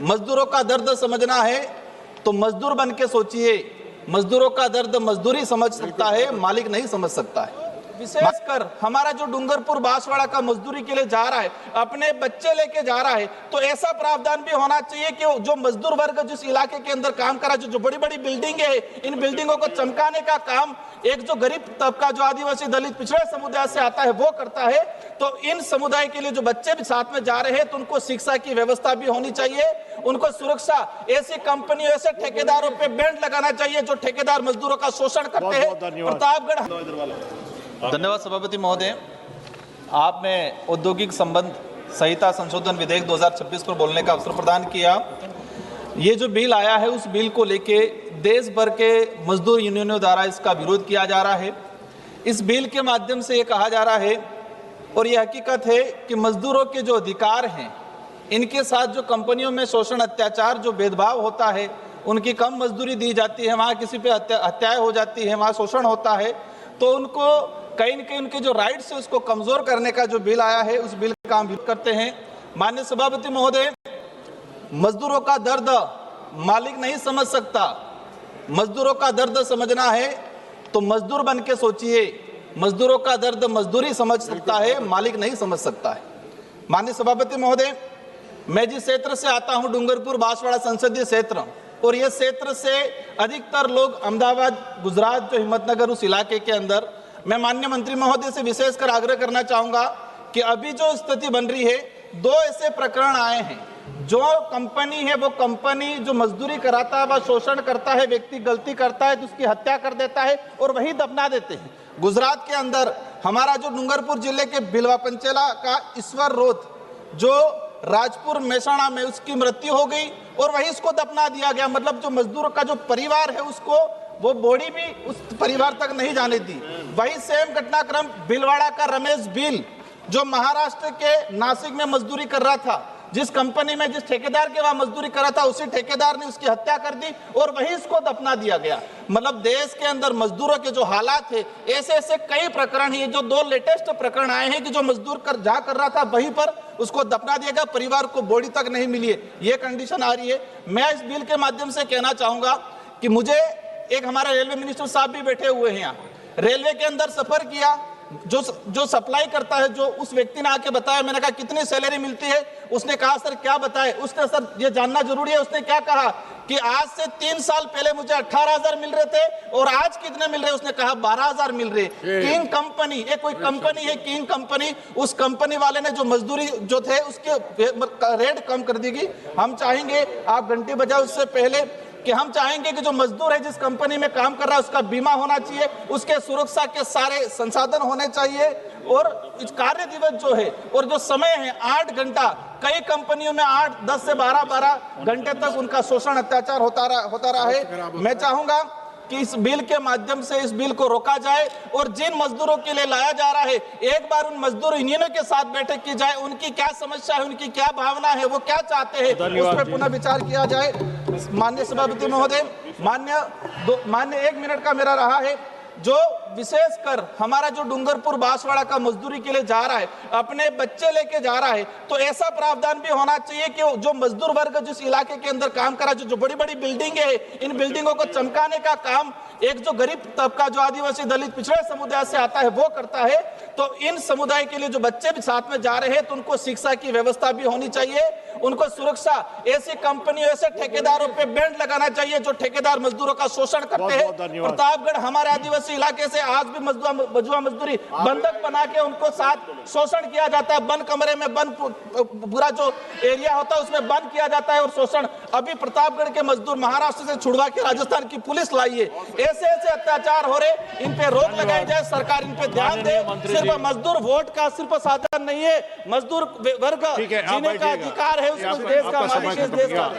मजदूरों का दर्द समझना है तो मजदूर बन के सोचिए। मजदूरों का दर्द मजदूरी समझ सकता है, मालिक नहीं समझ सकता है। विशेषकर हमारा जो डूंगरपुर बांसवाड़ा का मजदूरी के लिए जा रहा है, अपने बच्चे लेके जा रहा है, तो ऐसा प्रावधान भी होना चाहिए कि जो मजदूर वर्ग जिस इलाके के अंदर काम कर रहा है, जो बड़ी बड़ी बिल्डिंगें हैं, इन बिल्डिंगों को चमकाने का काम एक जो गरीब तबका, जो आदिवासी दलित पिछड़े समुदाय से आता है, वो करता है। तो इन समुदाय के लिए जो बच्चे भी साथ में जा रहे हैं, तो उनको शिक्षा की व्यवस्था भी होनी चाहिए, उनको सुरक्षा। ऐसी कंपनियों, ऐसे ठेकेदारों पे बैंड लगाना चाहिए जो ठेकेदार मजदूरों का शोषण करते हैं। प्रतापगढ़। धन्यवाद सभापति महोदय। आपने औद्योगिक संबंध संहिता संशोधन विधेयक 2026 पर बोलने का अवसर प्रदान किया। ये जो बिल आया है, उस बिल को लेके देश भर के मजदूर यूनियनों द्वारा इसका विरोध किया जा रहा है। इस बिल के माध्यम से ये कहा जा रहा है, और ये हकीकत है, कि मजदूरों के जो अधिकार हैं, इनके साथ जो कंपनियों में शोषण, अत्याचार, जो भेदभाव होता है, उनकी कम मजदूरी दी जाती है, वहाँ किसी पे हत्याएं हो जाती है, वहाँ शोषण होता है, तो उनको कहीं न कहीं उनके जो राइट्स है उसको कमजोर करने का जो बिल आया है, उस बिल का हम विरोध करते हैं। माननीय सभापति महोदय, मजदूरों का दर्द मालिक नहीं समझ सकता। मजदूरों का दर्द समझना है तो मजदूर बन के सोचिए। मजदूरों का दर्द मजदूरी समझ सकता है, मालिक नहीं समझ सकता है। माननीय सभापति महोदय, मैं जिस क्षेत्र से आता हूं, डूंगरपुर बांसवाड़ा संसदीय क्षेत्र, और ये क्षेत्र से अधिकतर लोग अहमदाबाद, गुजरात, जो हिम्मतनगर, उस इलाके के अंदर, मैं माननीय मंत्री महोदय से विशेषकर आग्रह करना चाहूंगा कि अभी जो स्थिति बन रही है, दो ऐसे प्रकरण आए हैं। जो कंपनी है, वो कंपनी जो मजदूरी कराता है, वह शोषण करता है, व्यक्ति गलती करता है तो उसकी हत्या कर देता है और वही दफना देते हैं। गुजरात के अंदर हमारा जो डूंगरपुर जिले के बिलवा पंचेला का ईश्वर रोथ, जो राजपुर मेहसाणा में, उसकी मृत्यु हो गई और वही उसको दफना दिया गया। मतलब जो मजदूर का जो परिवार है, उसको वो बॉडी भी उस परिवार तक नहीं जाने दी। वही सेम घटनाक्रम भिलवाड़ा का रमेश भील, जो महाराष्ट्र के नासिक में मजदूरी कर रहा था, जिस कंपनी में, जिस ठेकेदार के वहां मजदूरी कर रहा था, उसी ठेकेदार ने उसकी हत्या कर दी और वहीं इसको दफना दिया गया। मतलब देश के अंदर मजदूरों के जो हालात है, ऐसे ऐसे कई प्रकरण हैं। जो दो लेटेस्ट प्रकरण आए हैं कि जो मजदूर जहाँ कर रहा था, वहीं पर उसको दफना दिया गया, परिवार को बॉडी तक नहीं मिली है। ये कंडीशन आ रही है। मैं इस बिल के माध्यम से कहना चाहूंगा कि मुझे एक, हमारा रेलवे मिनिस्टर साहब भी बैठे हुए हैं यहाँ, रेलवे के अंदर सफर किया, जो सप्लाई करता है, जो उस व्यक्ति ने आके बताया, मैंने कहा कितनी सैलरी मिलती है, उसने कहा सर क्या बताए, उसने सर ये जानना जरूरी है, उसने क्या कहा कि आज से 3 साल पहले मुझे 18,000 मिल रहे थे और आज कितने मिल रहे, उसने कहा 12,000 मिल रहे। किंग कंपनी, ये कोई कंपनी है किंग कंपनी, उस कंपनी वाले ने जो मजदूरी जो थे उसके रेट कम कर दी गई। हम चाहेंगे, आप घंटी बजाओ उससे पहले, कि हम चाहेंगे कि जो मजदूर है, जिस कंपनी में काम कर रहा है, उसका बीमा होना चाहिए, उसके सुरक्षा के सारे संसाधन होने चाहिए, और इस कार्य दिवस जो है और जो समय है 8 घंटा, कई कंपनियों में 8, 10 से 12 घंटे तक उनका शोषण, अत्याचार होता रहा है। मैं चाहूंगा कि इस बिल के माध्यम से इस बिल को रोका जाए और जिन मजदूरों के लिए लाया जा रहा है, एक बार उन मजदूर यूनियनों के साथ बैठक की जाए, उनकी क्या समस्या है, उनकी क्या भावना है, वो क्या चाहते हैं, उस पर पुनः विचार किया जाए। माननीय सभापति महोदय, मान्य 1 मिनट का मेरा रहा है। जो विशेषकर हमारा जो डूंगरपुर बांसवाड़ा का मजदूरी के लिए जा रहा है, अपने बच्चे लेके जा रहा है, तो ऐसा प्रावधान भी होना चाहिए कि जो मजदूर वर्ग जिस इलाके के अंदर काम कर रहा है, जो बड़ी बड़ी बिल्डिंगें हैं, इन बिल्डिंगों को चमकाने का काम एक जो गरीब तबका, जो आदिवासी दलित पिछड़े समुदाय से आता है, वो करता है। तो इन समुदाय के लिए जो बच्चे भी साथ में जा रहे हैं, तो उनको शिक्षा की व्यवस्था भी होनी चाहिए, उनको सुरक्षा। ऐसी कंपनियों, ऐसे ठेकेदारों पे बैंड लगाना चाहिए जो ठेकेदार मजदूरों का शोषण करते हैं। प्रतापगढ़ हमारे आदिवासी इलाके से आज भी मजदूर मजदूरी बंधक बना के उनको साथ शोषण किया जाता है। बंद कमरे में, बंद पूरा जो एरिया होता है उसमें बंद किया जाता है और शोषण। अभी प्रतापगढ़ के मजदूर महाराष्ट्र से छुड़वा के राजस्थान की पुलिस लाई है। ऐसे ऐसे अत्याचार हो रहे, इन पे रोक लगाई जाए, सरकार इन पे ध्यान दे। सिर्फ मजदूर वोट का सिर्फ साधन नहीं है, मजदूर वर्ग जीने का अधिकार है, उसको देश का मालिक है, देश का।